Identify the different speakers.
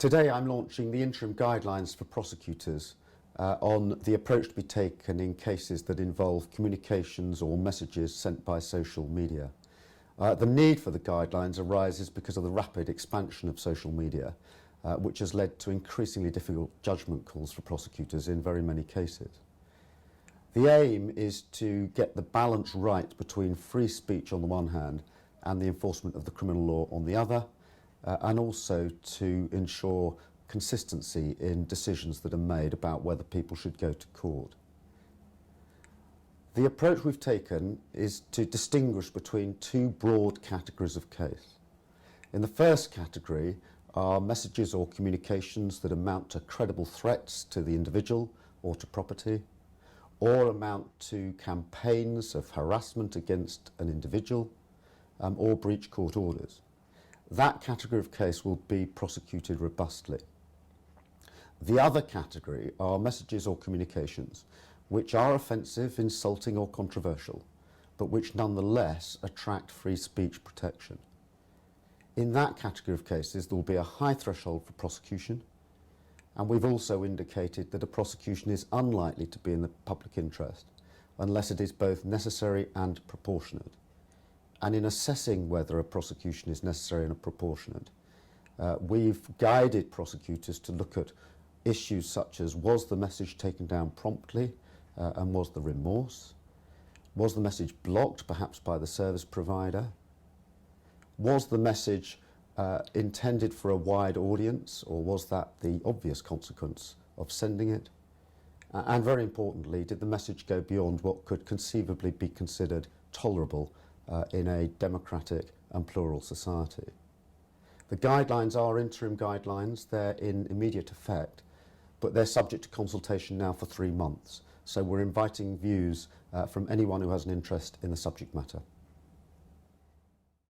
Speaker 1: Today I'm launching the interim guidelines for prosecutors on the approach to be taken in cases that involve communications or messages sent by social media. The need for the guidelines arises because of the rapid expansion of social media, which has led to increasingly difficult judgment calls for prosecutors in very many cases. The aim is to get the balance right between free speech on the one hand and the enforcement of the criminal law on the other, and also to ensure consistency in decisions that are made about whether people should go to court. The approach we've taken is to distinguish between two broad categories of case. In the first category are messages or communications that amount to credible threats to the individual or to property, or amount to campaigns of harassment against an individual, or breach court orders. That category of case will be prosecuted robustly. The other category are messages or communications which are offensive, insulting or controversial, but which nonetheless attract free speech protection. In that category of cases, there will be a high threshold for prosecution, and we've also indicated that a prosecution is unlikely to be in the public interest unless it is both necessary and proportionate. And in assessing whether a prosecution is necessary and proportionate, we've guided prosecutors to look at issues such as, was the message taken down promptly, and was there remorse? Was the message blocked, perhaps by the service provider? Was the message intended for a wide audience, or was that the obvious consequence of sending it? And very importantly, did the message go beyond what could conceivably be considered tolerable in a democratic and plural society? The guidelines are interim guidelines. They're in immediate effect, but they're subject to consultation now for 3 months. So we're inviting views from anyone who has an interest in the subject matter.